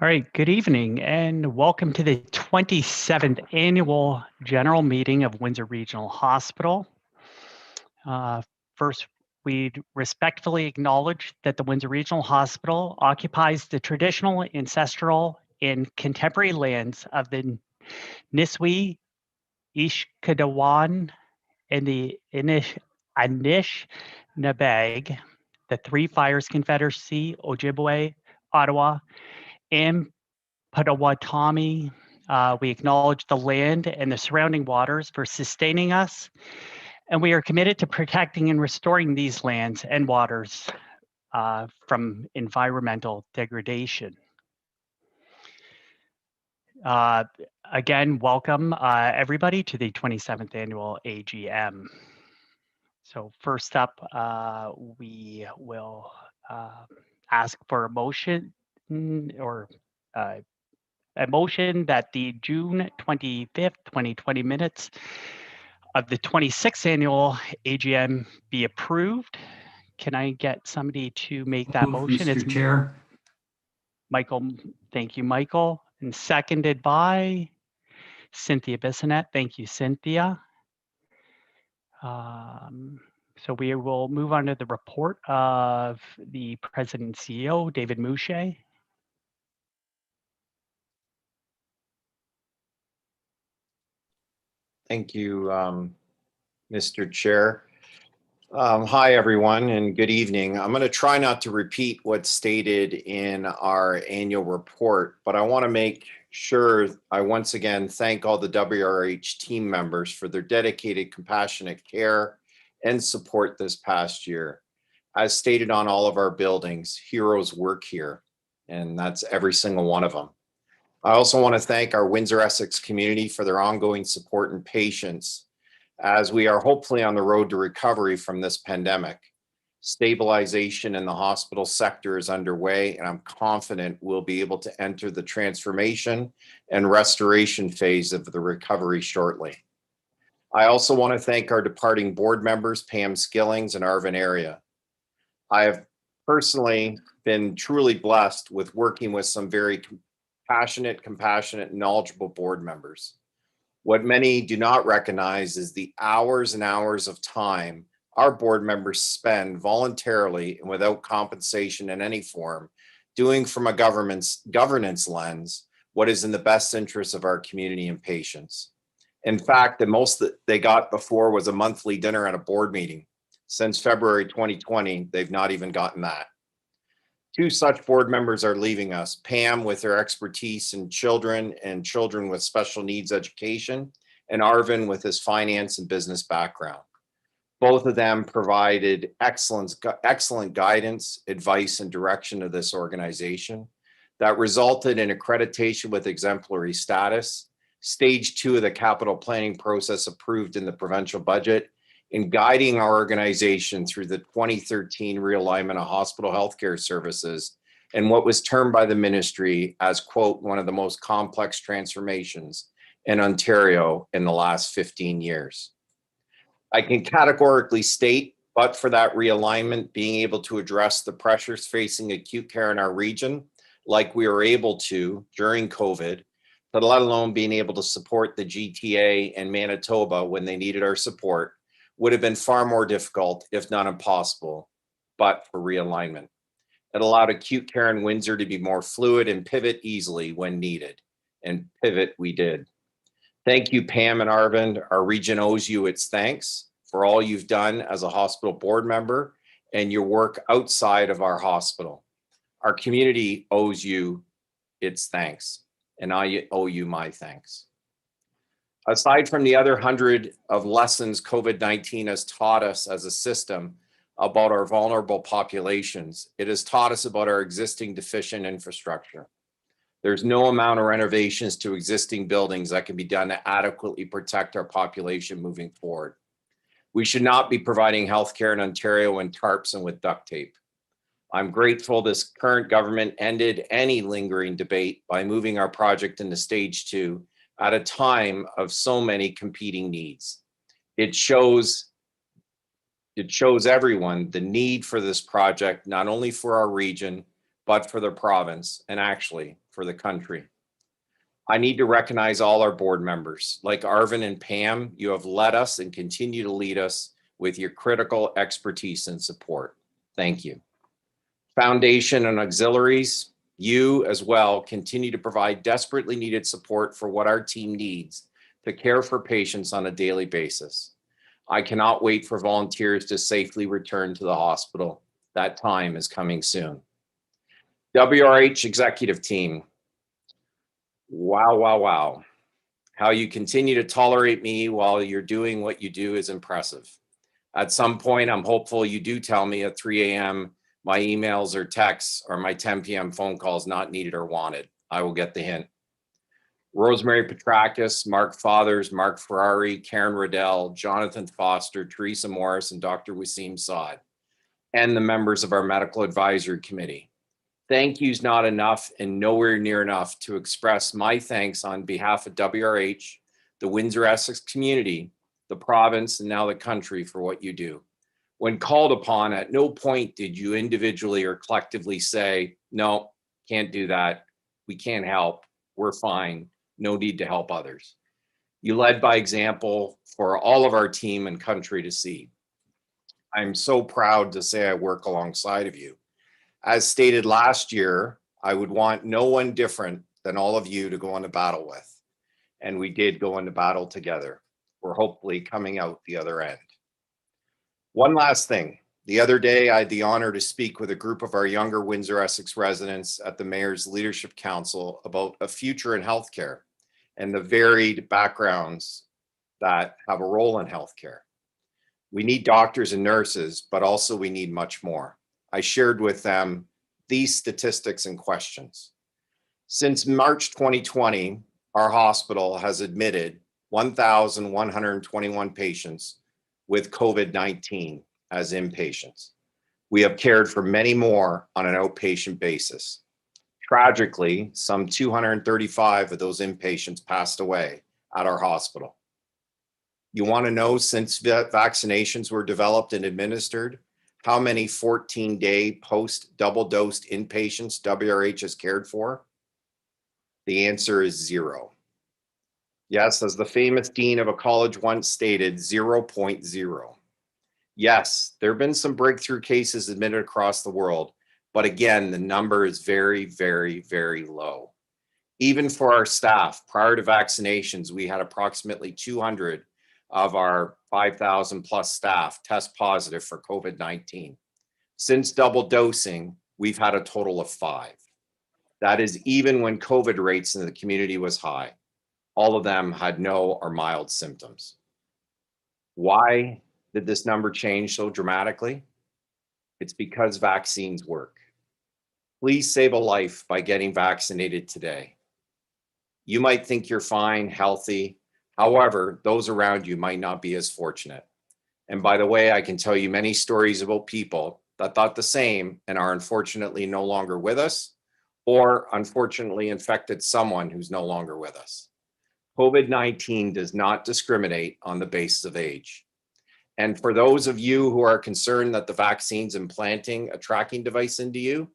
All right, good evening and welcome to the 27th Annual General Meeting of Windsor Regional Hospital. First, we'd respectfully acknowledge that the Windsor Regional Hospital occupies the traditional, ancestral, and contemporary lands of the Niswi, Ishkadawan, and the Anishinaabeg, the Three Fires Confederacy, Ojibwe, Ottawa, and Potawatomi. We acknowledge the land and the surrounding waters for sustaining us, and we are committed to protecting and restoring these lands and waters from environmental degradation. Again, welcome everybody to the 27th Annual AGM. So first up, we will ask for a motion or a motion that the June 25th, 2020 minutes of the 26th Annual AGM be approved. Can I get somebody to make that motion? Mr. Chair. Michael, thank you, Michael. And seconded by Cynthia Bissonette. Thank you, Cynthia. So we will move on to the report of the President and CEO, David Mooshey. Thank you, Mr. Chair. Hi, everyone, and good evening. I'm going to try not to repeat what's stated in our annual report, but I want to make sure I once again thank all the WRH team members for their dedicated, compassionate care and support this past year. As stated on all of our buildings, heroes work here, and that's every single one of them. I also want to thank our Windsor Essex community for their ongoing support and patience as we are hopefully on the road to recovery from this pandemic. Stabilization in the hospital sector is underway, and I'm confident we'll be able to enter the transformation and restoration phase of the recovery shortly. I also want to thank our departing board members, Pam Skillings and Arvin Area. I have personally been truly blessed with working with some very passionate, compassionate, knowledgeable board members. What many do not recognize is the hours and hours of time our board members spend voluntarily and without compensation in any form, doing from a governance lens what is in the best interest of our community and patients. In fact, the most that they got before was a monthly dinner at a board meeting. Since February 2020, they've not even gotten that. Two such board members are leaving us, Pam with her expertise in children and children with special needs education, and Arvin with his finance and business background. Both of them provided excellent guidance, advice, and direction to this organization that resulted in accreditation with exemplary status, stage 2 of the capital planning process approved in the provincial budget, in guiding our organization through the 2013 realignment of hospital healthcare services and what was termed by the ministry as, quote, one of the most complex transformations in Ontario in the last 15 years. I can categorically state, but for that realignment, being able to address the pressures facing acute care in our region, like we were able to during COVID, but let alone being able to support the GTA and Manitoba when they needed our support, would have been far more difficult, if not impossible, but for realignment. It allowed acute care in Windsor to be more fluid and pivot easily when needed, and pivot we did. Thank you, Pam and Arvind. Our region owes you its thanks for all you've done as a hospital board member and your work outside of our hospital. Our community owes you its thanks, and I owe you my thanks. Aside from the other 100 of lessons COVID-19 has taught us as a system about our vulnerable populations, it has taught us about our existing deficient infrastructure. There's no amount of renovations to existing buildings that can be done to adequately protect our population moving forward. We should not be providing healthcare in Ontario in tarps and with duct tape. I'm grateful this current government ended any lingering debate by moving our project into stage 2 at a time of so many competing needs. It shows everyone the need for this project, not only for our region, but for the province, and actually for the country. I need to recognize all our board members. Like Arvin and Pam, you have led us and continue to lead us with your critical expertise and support. Thank you. Foundation and auxiliaries, you as well continue to provide desperately needed support for what our team needs to care for patients on a daily basis. I cannot wait for volunteers to safely return to the hospital. That time is coming soon. WRH executive team. Wow, wow, wow. How you continue to tolerate me while you're doing what you do is impressive. At some point, I'm hopeful you do tell me at 3 a.m. my emails or texts or my 10 p.m. phone calls not needed or wanted. I will get the hint. Rosemary Petrakis, Mark Fathers, Mark Ferrari, Karen Riddell, Jonathan Foster, Teresa Morris, and Dr. Wasim Saad, and the members of our medical advisory committee. Thank you's not enough and nowhere near enough to express my thanks on behalf of WRH, the Windsor Essex community, the province, and now the country for what you do. When called upon, at no point did you individually or collectively say, no, can't do that. We can't help. We're fine. No need to help others. You led by example for all of our team and country to see. I'm so proud to say I work alongside of you. As stated last year, I would want no one different than all of you to go into battle with. And we did go into battle together. We're hopefully coming out the other end. One last thing. The other day, I had the honor to speak with a group of our younger Windsor Essex residents at the Mayor's Leadership Council about a future in healthcare and the varied backgrounds that have a role in healthcare. We need doctors and nurses, but also we need much more. I shared with them these statistics and questions. Since March 2020, our hospital has admitted 1,121 patients with COVID-19 as inpatients. We have cared for many more on an outpatient basis. Tragically, some 235 of those inpatients passed away at our hospital. You want to know, since vaccinations were developed and administered, how many 14-day post-double-dosed inpatients WRH has cared for? The answer is 0. Yes, as the famous dean of a college once stated, 0.0. Yes, there have been some breakthrough cases admitted across the world, but again, the number is very, very, very low. Even for our staff, prior to vaccinations, we had approximately 200 of our 5,000 plus staff test positive for COVID-19. Since double dosing, we've had a total of 5. That is even when COVID rates in the community was high. All of them had no or mild symptoms. Why did this number change so dramatically? It's because vaccines work. Please save a life by getting vaccinated today. You might think you're fine, healthy. However, those around you might not be as fortunate. And by the way, I can tell you many stories about people that thought the same and are unfortunately no longer with us, or unfortunately infected someone who's no longer with us. COVID-19 does not discriminate on the basis of age. And for those of you who are concerned that the vaccine's implanting a tracking device into you,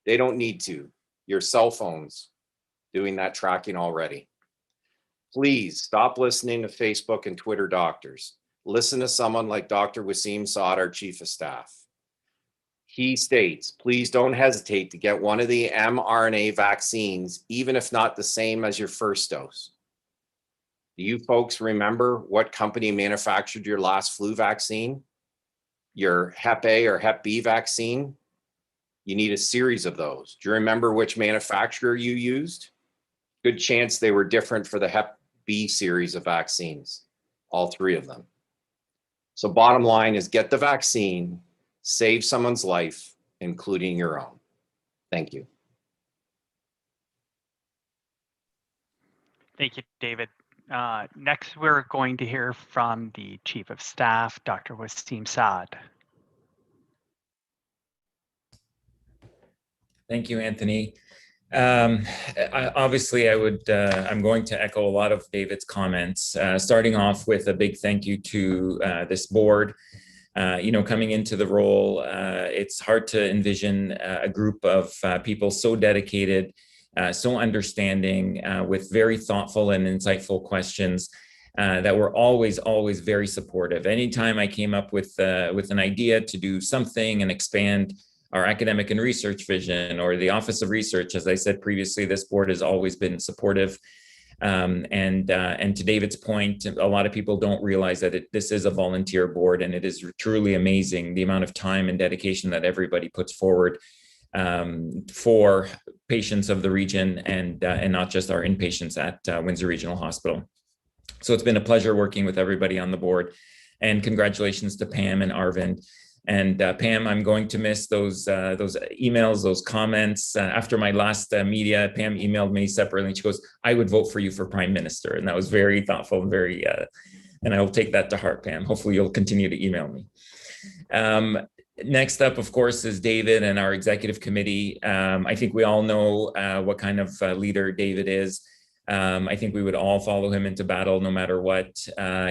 they don't need to. Your cell phone's doing that tracking already. Please stop listening to Facebook and Twitter doctors. Listen to someone like Dr. Wasim Saad, our chief of staff. He states, please don't hesitate to get one of the mRNA vaccines, even if not the same as your first dose. Do you folks remember what company manufactured your last flu vaccine? Your Hep A or Hep B vaccine? You need a series of those. Do you remember which manufacturer you used? Good chance they were different for the Hep B series of vaccines, all 3 of them. So bottom line is get the vaccine, save someone's life, including your own. Thank you. Thank you, David. Next, we're going to hear from the Chief of Staff, Dr. Wasim Saad. Thank you, Anthony. Obviously, I'm going to echo a lot of David's comments, starting off with a big thank you to this board. Coming into the role, it's hard to envision a group of people so dedicated so understanding, with very thoughtful and insightful questions that were always very supportive. Anytime I came up with an idea to do something and expand our academic and research vision, or the Office of Research, as I said previously, this board has always been supportive. And to David's point, a lot of people don't realize that this is a volunteer board, and it is truly amazing the amount of time and dedication that everybody puts forward for patients of the region, and not just our inpatients at Windsor Regional Hospital. So it's been a pleasure working with everybody on the board, and congratulations to Pam and Arvind. And Pam, I'm going to miss those emails, those comments. After my last media, Pam emailed me separately, and she goes, "I would vote for you for Prime Minister," and that was very thoughtful, very, and I will take that to heart, Pam. Hopefully, you'll continue to email me. Next up, of course, is David and our executive committee. I think we all know what kind of leader David is. I think we would all follow him into battle no matter what.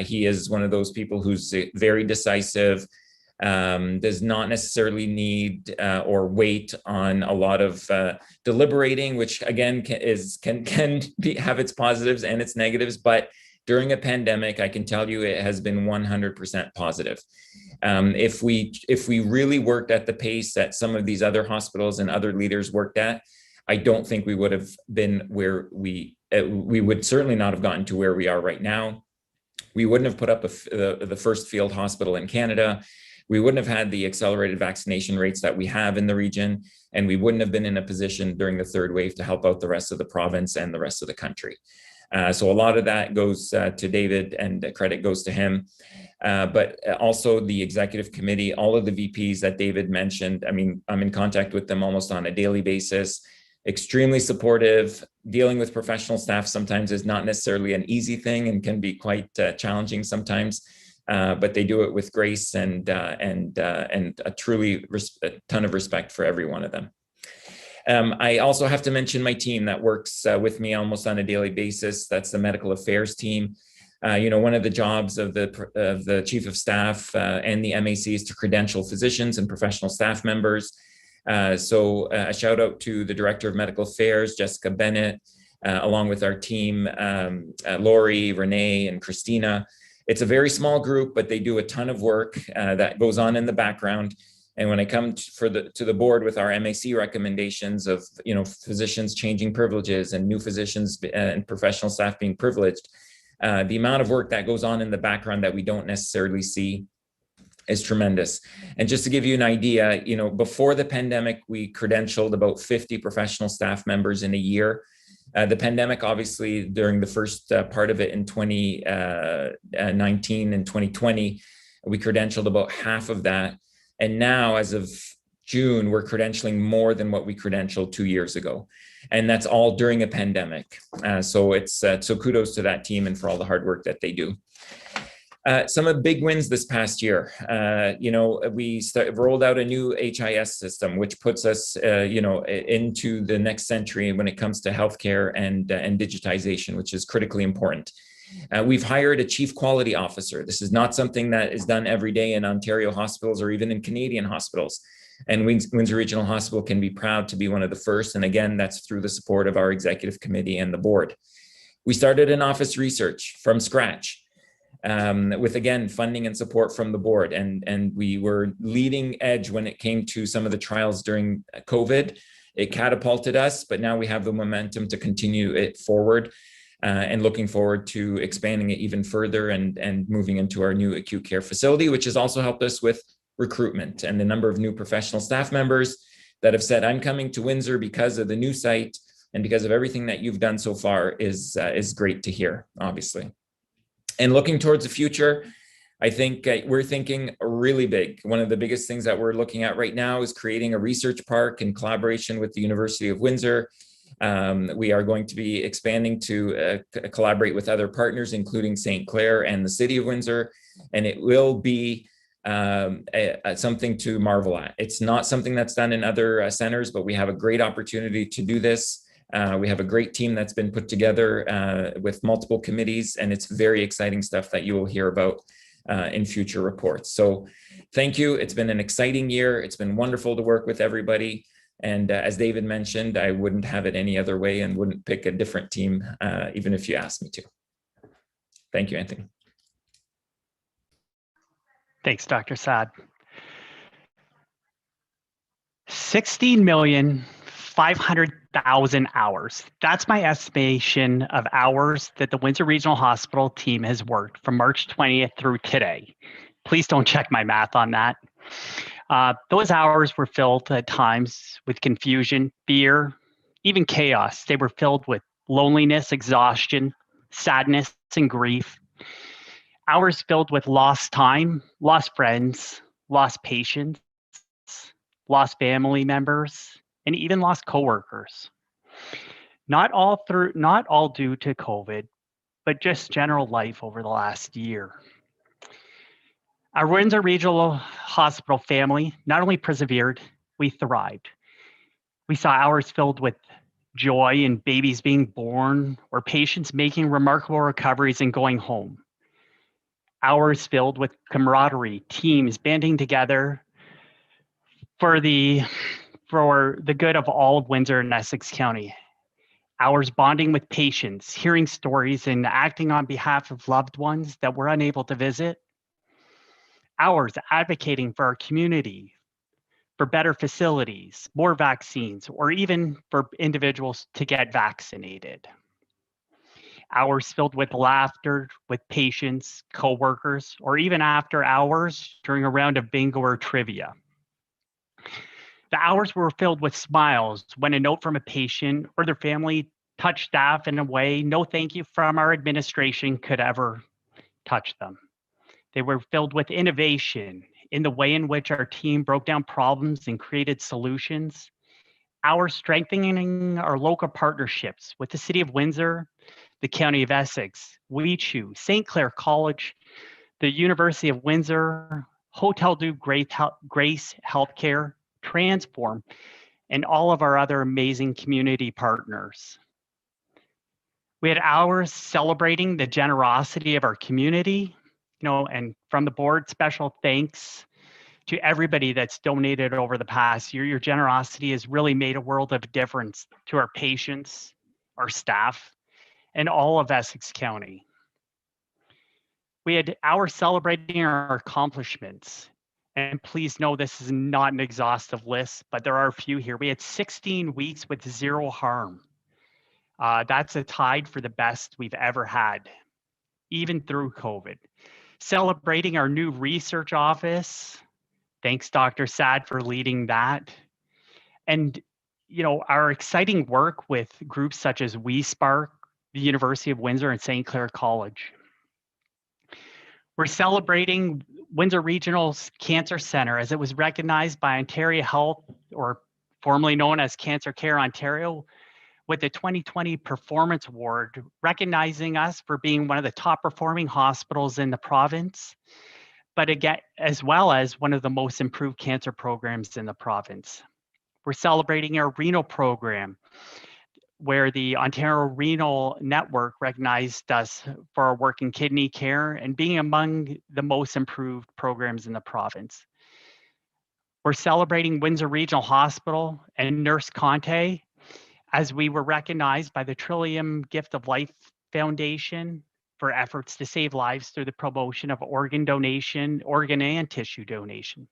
He is one of those people who's very decisive. Does not necessarily need or wait on a lot of deliberating, which again can have its positives and its negatives. But during a pandemic, I can tell you it has been 100% positive. If we really worked at the pace that some of these other hospitals and other leaders worked at, I don't think we would have been where we would certainly not have gotten to where we are right now. We wouldn't have put up the first field hospital in Canada. We wouldn't have had the accelerated vaccination rates that we have in the region, and we wouldn't have been in a position during the third wave to help out the rest of the province and the rest of the country. So a lot of that goes to David, and credit goes to him. But also the executive committee, all of the VPs that David mentioned. I mean, I'm in contact with them almost on a daily basis. Extremely supportive. Dealing with professional staff sometimes is not necessarily an easy thing and can be quite challenging sometimes. But they do it with grace and a truly a ton of respect for every one of them. I also have to mention my team that works with me almost on a daily basis. That's the medical affairs team. One of the jobs of the chief of staff and the MAC is to credential physicians and professional staff members. So a shout out to the director of medical affairs, Jessica Bennett, along with our team, Lori, Renee, and Christina. It's a very small group, but they do a ton of work that goes on in the background. And when I come to the board with our MAC recommendations of physicians changing privileges and new physicians and professional staff being privileged, the amount of work that goes on in the background that we don't necessarily see is tremendous. And just to give you an idea, before the pandemic, we credentialed about 50 professional staff members in a year. The pandemic, obviously, during the first part of it in 2019 and 2020, we credentialed about half of that. And now, as of June, we're credentialing more than what we credentialed 2 years ago. And that's all during a pandemic. So kudos to that team and for all the hard work that they do. Some of the big wins this past year, we rolled out a new HIS system, which puts us, into the next century when it comes to healthcare and digitization, which is critically important. We've hired a chief quality officer. This is not something that is done every day in Ontario hospitals or even in Canadian hospitals. And Windsor Regional Hospital can be proud to be one of the first. And again, that's through the support of our executive committee and the board. We started an office research from scratch. With, again, funding and support from the board. And we were leading edge when it came to some of the trials during COVID. It catapulted us, but now we have the momentum to continue it forward and looking forward to expanding it even further and moving into our new acute care facility, which has also helped us with recruitment and the number of new professional staff members that have said, I'm coming to Windsor because of the new site and because of everything that you've done so far is great to hear, obviously. And looking towards the future, I think we're thinking really big. One of the biggest things that we're looking at right now is creating a research park in collaboration with the University of Windsor. We are going to be expanding to collaborate with other partners, including St. Clair and the City of Windsor, and it will be something to marvel at. It's not something that's done in other centers, but we have a great opportunity to do this. We have a great team that's been put together with multiple committees, and it's very exciting stuff that you will hear about in future reports. So thank you. It's been an exciting year. It's been wonderful to work with everybody. And as David mentioned, I wouldn't have it any other way and wouldn't pick a different team, even if you asked me to. Thank you, Anthony. Thanks, Dr. Saad. 16,500,000 hours. That's my estimation of hours that the Windsor Regional Hospital team has worked from March 20th through today. Please don't check my math on that. Those hours were filled at times with confusion, fear, even chaos. They were filled with loneliness, exhaustion, sadness, and grief. Hours filled with lost time, lost friends, lost patients, lost family members, and even lost coworkers. Not all due to COVID, but just general life over the last year. Our Windsor Regional Hospital family not only persevered, we thrived. We saw hours filled with joy and babies being born or patients making remarkable recoveries and going home. Hours filled with camaraderie, teams banding together for the good of all of Windsor and Essex County. Hours bonding with patients, hearing stories and acting on behalf of loved ones that were unable to visit. Hours advocating for our community, for better facilities, more vaccines, or even for individuals to get vaccinated. Hours filled with laughter with patients, coworkers, or even after hours during a round of bingo or trivia. The hours were filled with smiles when a note from a patient or their family touched staff in a way no thank you from our administration could ever touch them. They were filled with innovation in the way in which our team broke down problems and created solutions. Hours strengthening our local partnerships with the City of Windsor, the County of Essex, WECHU, St. Clair College, the University of Windsor, Hotel du Grace Healthcare, Transform, and all of our other amazing community partners. We had hours celebrating the generosity of our community, and from the board, special thanks to everybody that's donated over the past year. Your generosity has really made a world of difference to our patients, our staff, and all of Essex County. We had hours celebrating our accomplishments. And please know this is not an exhaustive list, but there are a few here. We had 16 weeks with zero harm. That's a tied for the best we've ever had, even through COVID. Celebrating our new research office. Thanks, Dr. Saad, for leading that. And, our exciting work with groups such as WeSpark, the University of Windsor, and St. Clair College. We're celebrating Windsor Regional's Cancer Center as it was recognized by Ontario Health, or formerly known as Cancer Care Ontario, with the 2020 Performance Award, recognizing us for being one of the top performing hospitals in the province, but again, as well as one of the most improved cancer programs in the province. We're celebrating our renal program, where the Ontario Renal Network recognized us for our work in kidney care and being among the most improved programs in the province. We're celebrating Windsor Regional Hospital and Nurse Conte as we were recognized by the Trillium Gift of Life Foundation for efforts to save lives through the promotion of organ donation, organ and tissue donation.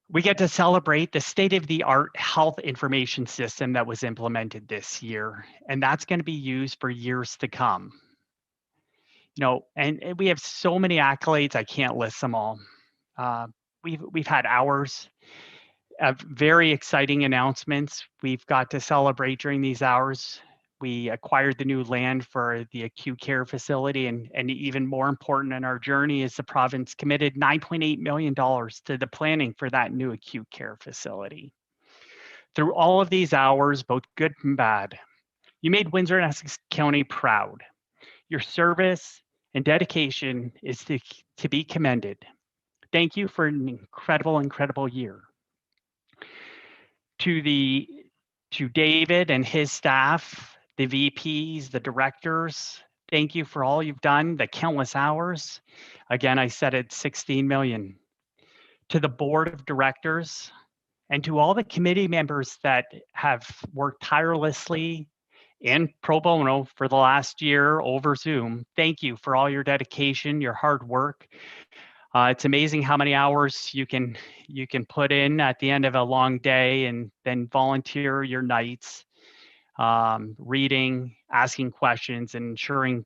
We get to celebrate the state-of-the-art health information system that was implemented this year, and that's going to be used for years to come. And we have so many accolades, I can't list them all. We've had hours of very exciting announcements we've got to celebrate during these hours. We acquired the new land for the acute care facility, and even more important in our journey is the province committed $9.8 million to the planning for that new acute care facility. Through all of these hours, both good and bad, you made Windsor and Essex County proud. Your service and dedication is to be commended. Thank you for an incredible year. To David and his staff, the VPs, the directors, thank you for all you've done, the countless hours. Again, I said it, 16 million. To the board of directors And to all the committee members that have worked tirelessly and pro bono for the last year over Zoom, thank you for all your dedication, your hard work. It's amazing how many hours you can put in at the end of a long day and then volunteer your nights, reading, asking questions, and ensuring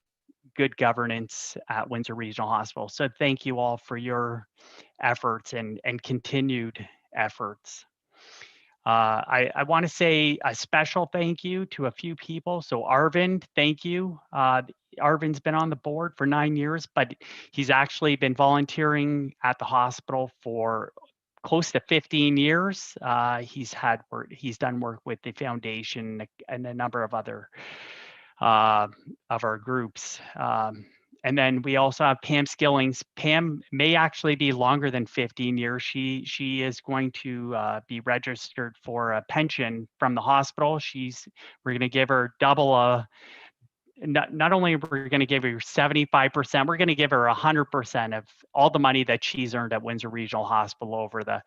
good governance at Windsor Regional Hospital. So thank you all for your efforts and continued efforts. I want to say a special thank you to a few people. So Arvind, thank you. Arvind's been on the board for 9 years, but he's actually been volunteering at the hospital for close to 15 years. He's done work with the foundation and a number of other of our groups. And then we also have Pam Skillings. Pam may actually be longer than 15 years. She is going to be registered for a pension from the hospital. We're going to give her double not only are we going to give her 75%, we're going to give her 100% of all the money that she's earned at Windsor Regional Hospital over the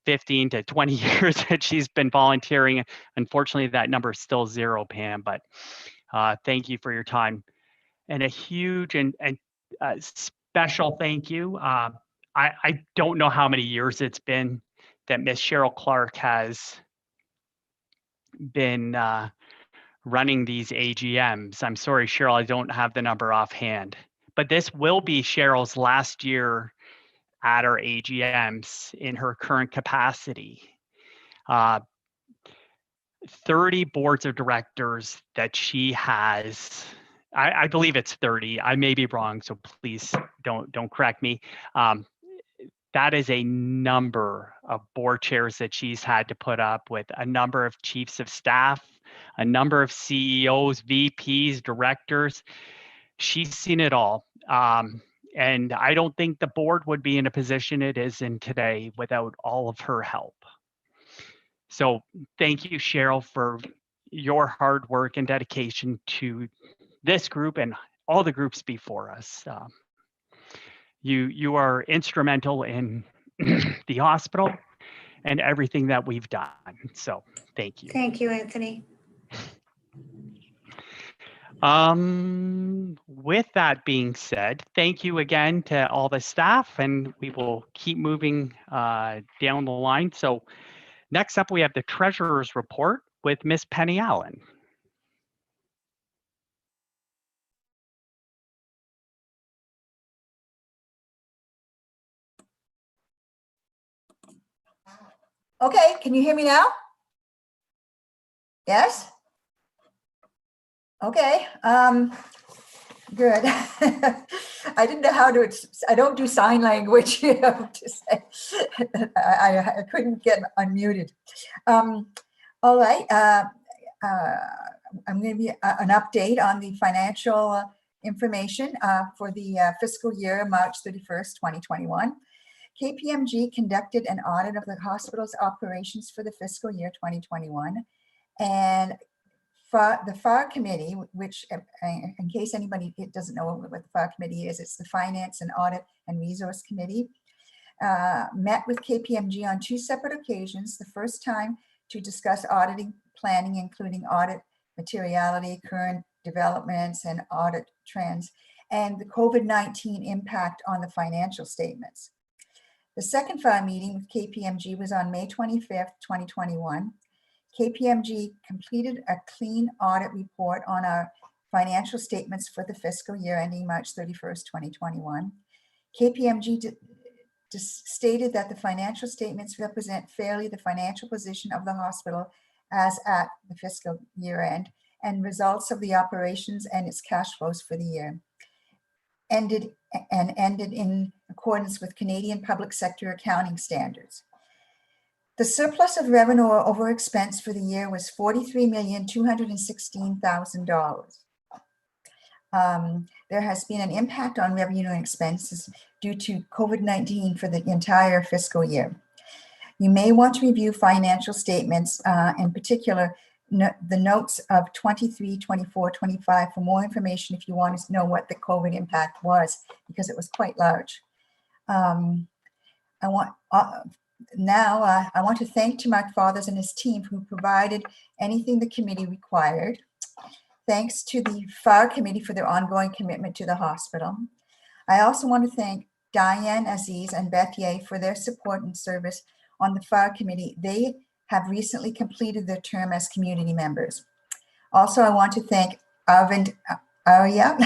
15 to 20 years that she's been volunteering. Unfortunately, that number is still 0, Pam, but thank you for your time. And a huge and special thank you. I don't know how many years it's been that Miss Cheryl Clark has been running these AGMs. I'm sorry, Cheryl, I don't have the number offhand, but this will be Cheryl's last year at our AGMs in her current capacity. 30 boards of directors that she has. I believe it's 30. I may be wrong, so please don't correct me. That is a number of board chairs that she's had to put up with, a number of chiefs of staff, a number of CEOs, VPs, directors. She's seen it all. And I don't think the board would be in a position it is in today without all of her help. So thank you, Cheryl, for your hard work and dedication to this group and all the groups before us. You are instrumental in the hospital and everything that we've done. So thank you. Thank you, Anthony. With that being said, thank you again to all the staff, and we will keep moving down the line. So next up, we have the Treasurer's Report with Miss Penny Allen. Okay, can you hear me now? Yes? Okay, good. I didn't know how to, I don't do sign language, you know, to say. I couldn't get unmuted. All right, I'm going to be an update on the financial information for the fiscal year, March 31st, 2021. KPMG conducted an audit of the hospital's operations for the fiscal year 2021. And for the FAR committee, which in case anybody doesn't know what the FAR committee is, it's the Finance and Audit and Resource Committee, met with KPMG on 2 separate occasions. The first time to discuss auditing planning, including audit materiality, current developments, and audit trends, and the COVID-19 impact on the financial statements. The second FAR meeting with KPMG was on May 25th, 2021. KPMG completed a clean audit report on our financial statements for the fiscal year ending March 31st, 2021. KPMG stated that the financial statements represent fairly the financial position of the hospital as at the fiscal year end and results of the operations and its cash flows for the year. Ended in accordance with Canadian public sector accounting standards. The surplus of revenue over expense for the year was $43,216,000. There has been an impact on revenue and expenses due to COVID-19 for the entire fiscal year. You may want to review financial statements, in particular, the notes of 23, 24, 25 for more information if you want to know what the COVID impact was, because it was quite large. Now, I want to thank Mark Fathers and his team who provided anything the committee required. Thanks to the FAR committee for their ongoing commitment to the hospital. I also want to thank Diane Aziz and Beth Ye for their support and service on the FAR committee. They have recently completed their term as community members. Also, I want to thank Arvind Arya,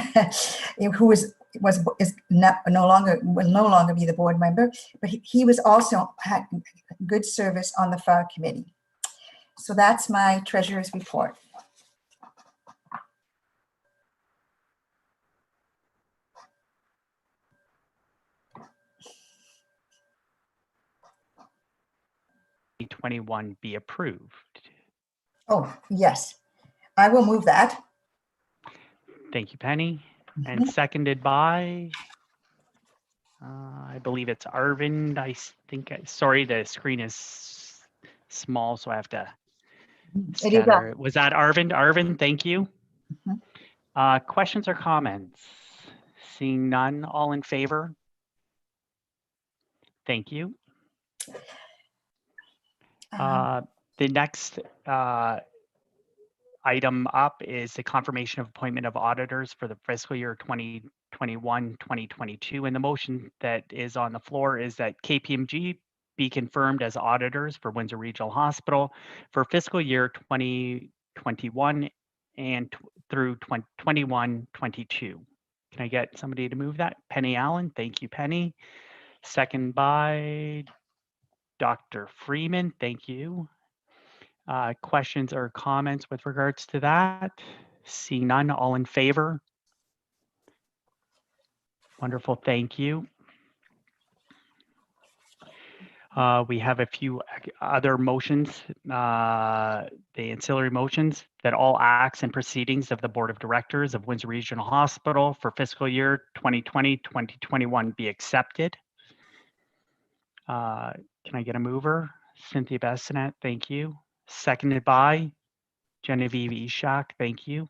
who will no longer be the board member, but he was also had good service on the FAR committee. So that's my treasurer's report. (2021) be approved. Oh, yes, I will move that. Thank you, Penny. And seconded by, I believe it's Arvind. I think, sorry, the screen is small, so I have to scatter it. Was that Arvind? Arvind, thank you. Questions or comments? Seeing none, all in favor? Thank you. The next item up is the confirmation of appointment of auditors for the fiscal year 2021-2022. And the motion that is on the floor is that KPMG be confirmed as auditors for Windsor Regional Hospital for fiscal year 2021 and through 21-22. Can I get somebody to move that? Penny Allen, thank you, Penny. Second by Dr. Freeman, thank you. Questions or comments with regards to that? Seeing none, all in favor? Wonderful, thank you. We have a few other motions, the ancillary motions, that all acts and proceedings of the Board of Directors of Windsor Regional Hospital for fiscal year 2020-2021 be accepted. Can I get a mover? Cynthia Bessinet, thank you. Seconded by Genevieve Ishak, thank you.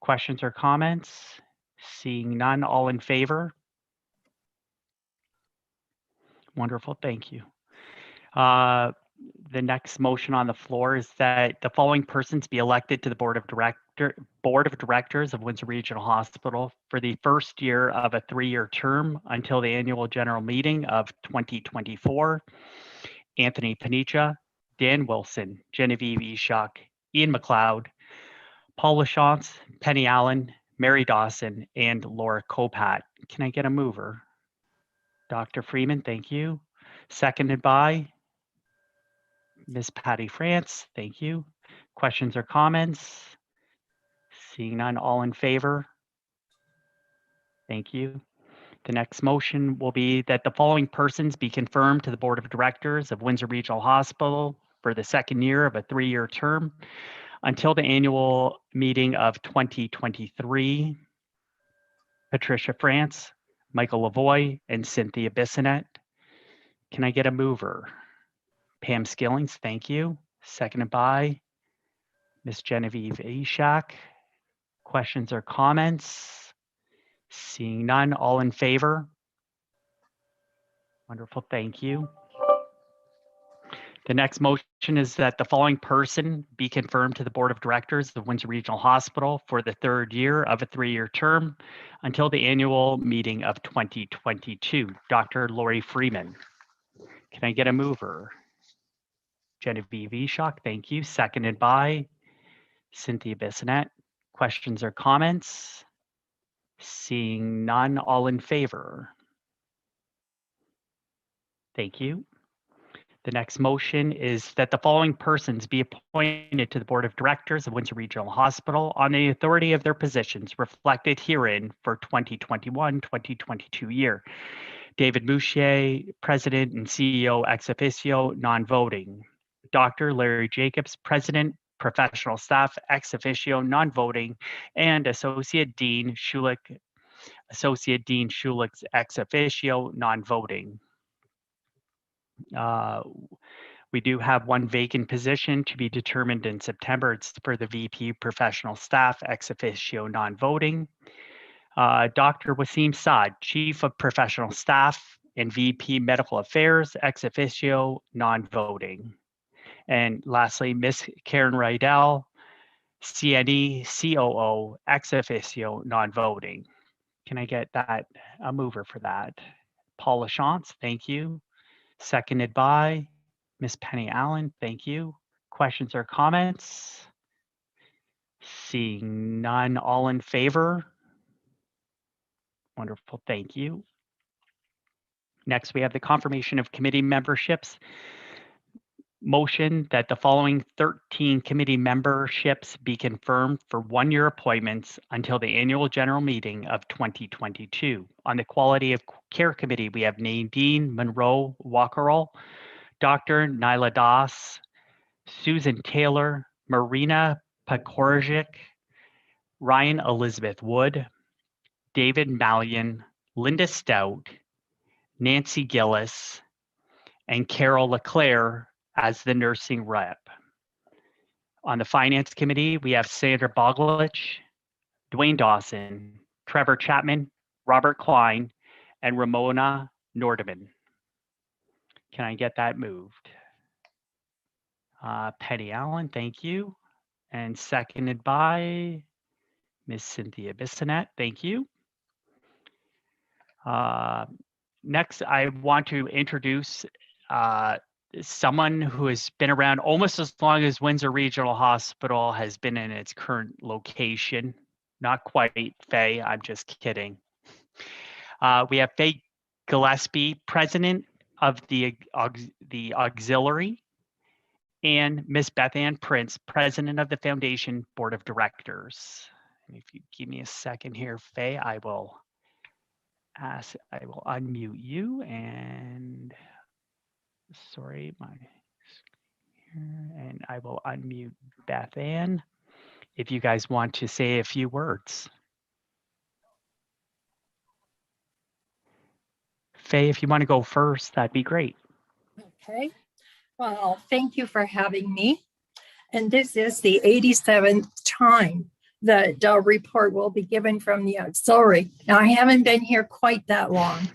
Questions or comments? Seeing none, all in favor? Wonderful, thank you. The next motion on the floor is that the following persons be elected to the Board of Directors of Windsor Regional Hospital for the first year of a 3-year term until the annual general meeting of 2024. Anthony Panicha, Dan Wilson, Genevieve Ishak, Ian McLeod, Paul Lachance, Penny Allen, Mary Dawson, and Laura Copat. Can I get a mover? Dr. Freeman, thank you. Seconded by Ms. Patty France, thank you. Questions or comments? Seeing none, all in favor? Thank you. The next motion will be that the following persons be confirmed to the Board of Directors of Windsor Regional Hospital for the second year of a 3-year term until the annual meeting of 2023. Patricia France, Michael Lavoie, and Cynthia Bissonette. Can I get a mover? Pam Skillings, thank you. Seconded by Ms. Genevieve Ishak. Questions or comments? Seeing none, all in favor? Wonderful, thank you. The next motion is that the following person be confirmed to the Board of Directors of Windsor Regional Hospital for the 3rd year of a 3-year term until the annual meeting of 2022. Dr. Lori Freeman. Can I get a mover? Genevieve Ishak, thank you. Seconded by Cynthia Bissonette. Questions or comments? Seeing none, all in favor? Thank you. The next motion is that the following persons be appointed to the Board of Directors of Windsor Regional Hospital on the authority of their positions reflected herein for 2021-2022 year. David Mooshey, President and CEO ex officio, non-voting. Dr. Larry Jacobs, President, Professional Staff ex officio, non-voting, and Associate Dean Schulich ex officio, non-voting. We do have one vacant position to be determined in September. It's for the VP Professional Staff ex officio, non-voting. Dr. Wasim Saad, Chief of Professional Staff and VP Medical Affairs, ex officio, non-voting. And lastly, Ms. Karen Rydell, CNE, COO, ex officio, non-voting. Can I get that, a mover for that? Paul LaChance, thank you. Seconded by Ms. Penny Allen, thank you. Questions or comments? Seeing none, all in favor? Wonderful, thank you. Next, we have the confirmation of committee memberships. Motion that the following 13 committee memberships be confirmed for one-year appointments until the annual general meeting of 2022. On the Quality of Care Committee, we have Nadine Monroe Walkerall, Dr. Nyla Das, Susan Taylor, Marina Pakorczyk, Ryan Elizabeth Wood, David Mallion, Linda Stout, Nancy Gillis, and Carol LeClaire as the nursing rep. On the Finance Committee, we have Sandra Boglich, Dwayne Dawson, Trevor Chapman, Robert Klein, and Ramona Nordeman. Can I get that moved? Penny Allen, thank you. And seconded by Ms. Cynthia Bissonette, thank you. Next, I want to introduce someone who has been around almost as long as Windsor Regional Hospital has been in its current location. Not quite, Faye, I'm just kidding. We have Faye Gillespie, president of the auxiliary, and Ms. Bethan Prince, president of the Foundation Board of Directors. And if you give me a second here, Faye, I will unmute you, and sorry, and I will unmute Bethan if you guys want to say a few words. Faye, if you want to go first, that'd be great. Okay. Well, thank you for having me. And this is the 87th time that a report will be given from the auxiliary. Now, I haven't been here quite that long.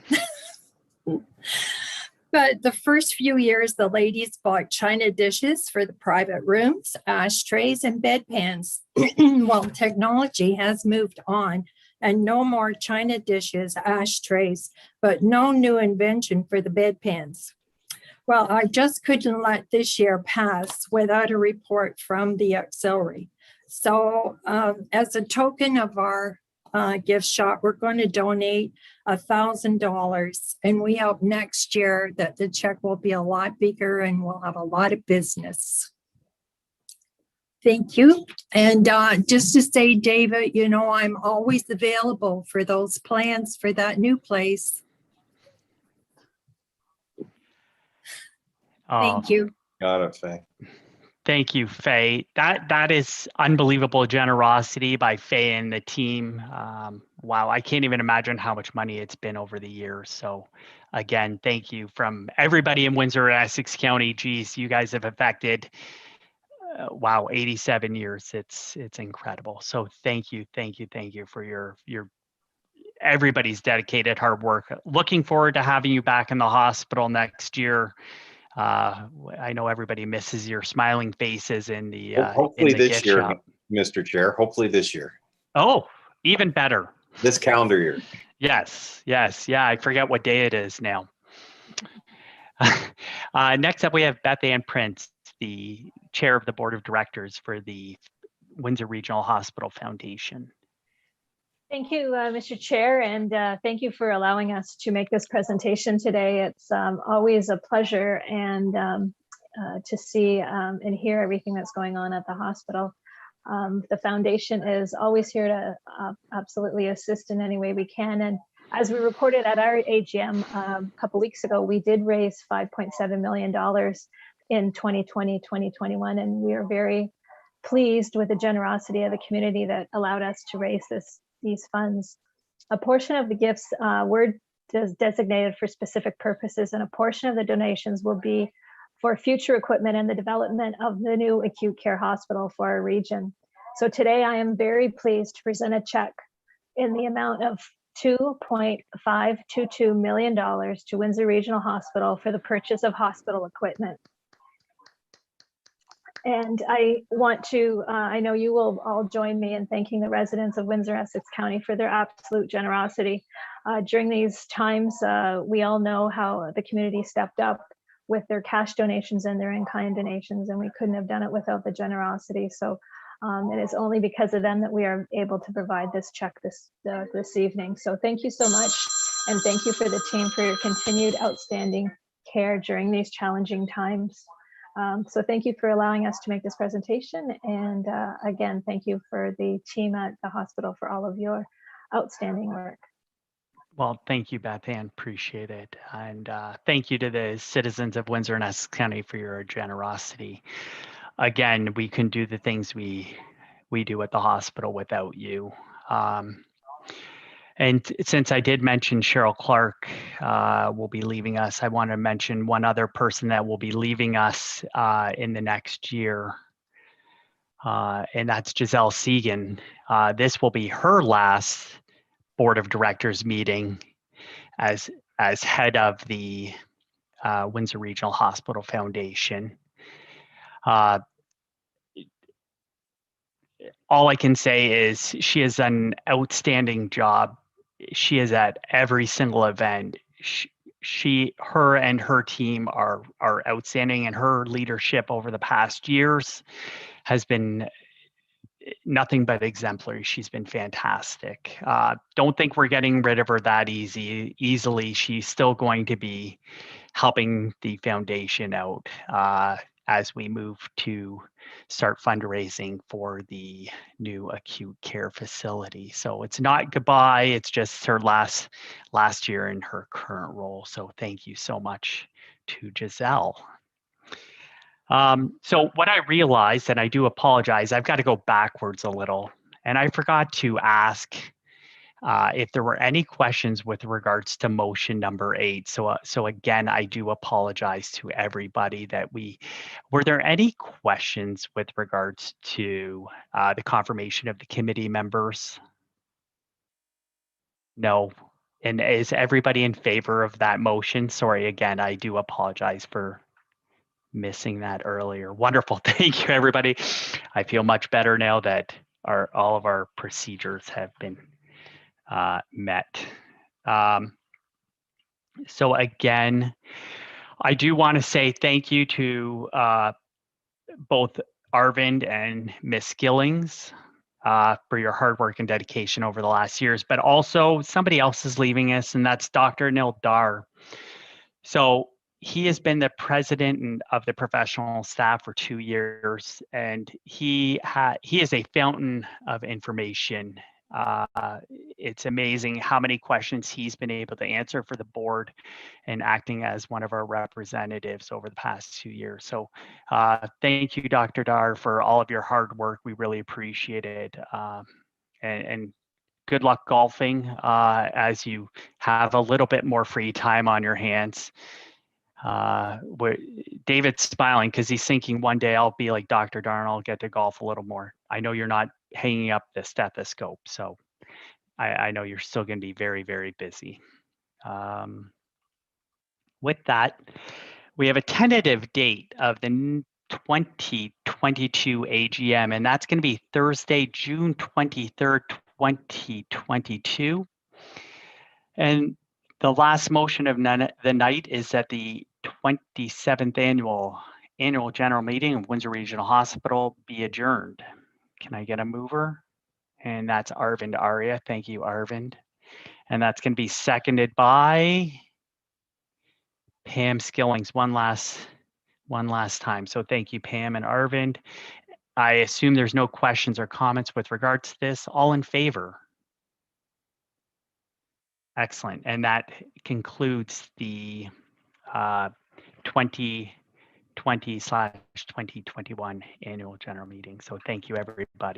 But the first few years, the ladies bought china dishes for the private rooms, ashtrays, and bedpans. Well, technology has moved on, and no more china dishes, ashtrays, but no new invention for the bedpans. Well, I just couldn't let this year pass without a report from the auxiliary. So as a token of our gift shop, we're going to donate $1,000, and we hope next year that the check will be a lot bigger and we'll have a lot of business. Thank you. And just to say, David, you know, I'm always available for those plans for that new place. Thank you. Got it, Faye. Thank you, Faye. That is unbelievable generosity by Faye and the team. Wow, I can't even imagine how much money it's been over the years. So again, thank you from everybody in Windsor and Essex County. Geez, you guys have affected, wow, 87 years. It's incredible. So thank you for your everybody's dedicated hard work. Looking forward to having you back in the hospital next year. I know everybody misses your smiling faces in the hopefully in the this gift year, shop. Mr. Chair. Hopefully this year. Oh, even better. This calendar year. Yes. Yeah, I forget what day it is now. Next up, we have Bethan Prince, the chair of the board of directors for the Windsor Regional Hospital Foundation. Thank you, Mr. Chair, and thank you for allowing us to make this presentation today. It's always a pleasure and to see and hear everything that's going on at the hospital. The foundation is always here to absolutely assist in any way we can. And as we reported at our AGM a couple weeks ago, we did raise $5.7 million in 2020-2021, and we are very pleased with the generosity of the community that allowed us to raise these funds. A portion of the gifts were designated for specific purposes, and a portion of the donations will be for future equipment and the development of the new acute care hospital for our region. So today I am very pleased to present a check in the amount of $2.522 million to Windsor Regional Hospital for the purchase of hospital equipment. And I want to, I know you will all join me in thanking the residents of Windsor, Essex County for their absolute generosity. During these times, we all know how the community stepped up with their cash donations and their in-kind donations, and we couldn't have done it without the generosity. So it is only because of them that we are able to provide this check this evening. So thank you so much. And thank you for the team for your continued outstanding care during these challenging times. So thank you for allowing us to make this presentation. And again, thank you for the team at the hospital for all of your outstanding work. Well, thank you, Bethan. Appreciate it. And thank you to the citizens of Windsor and Essex County for your generosity. Again, we couldn't do the things we do at the hospital without you. And since I did mention Cheryl Clark will be leaving us, I want to mention one other person that will be leaving us in the next year, and that's Gisele Segan. This will be her last board of directors meeting as head of the Windsor Regional Hospital Foundation. All I can say is she has done an outstanding job. She is at every single event. Her and her team are outstanding, and her leadership over the past years has been nothing but exemplary. She's been fantastic. Don't think we're getting rid of her that easily. She's still going to be helping the foundation out as we move to start fundraising for the new acute care facility. So it's not goodbye, it's just her last year in her current role. So thank you so much to Gisele. So what I realized, and I do apologize, I've got to go backwards a little, and I forgot to ask if there were any questions with regards to motion number 8. So again, I do apologize to everybody that were there any questions with regards to the confirmation of the committee members? No. And is everybody in favor of that motion? Sorry, again, I do apologize for missing that earlier. Wonderful. Thank you, everybody. I feel much better now that all of our procedures have been met. So again, I do want to say thank you to both Arvind and Miss Skillings for your hard work and dedication over the last years, but also somebody else is leaving us, and that's Dr. Nil Dar. So he has been the president of the professional staff for 2 years, and he is a fountain of information. It's amazing how many questions he's been able to answer for the board and acting as one of our representatives over the past 2 years. So thank you, Dr. Dar, for all of your hard work. We really appreciate it. And good luck golfing as you have a little bit more free time on your hands. David's smiling because he's thinking one day I'll be like Dr. Dar, I'll get to golf a little more. I know you're not hanging up the stethoscope, so I know you're still going to be very, very busy. With that, we have a tentative date of the 2022 AGM, and that's going to be Thursday, June 23rd, 2022. And the last motion of the night is that the 27th annual general meeting of Windsor Regional Hospital be adjourned. Can I get a mover? And that's Arvind Arya. Thank you, Arvind. And that's going to be seconded by Pam Skillings one last time. So thank you, Pam and Arvind. I assume there's no questions or comments with regards to this. All in favor? Excellent. And that concludes the 2020/2021 annual general meeting. So thank you, everybody.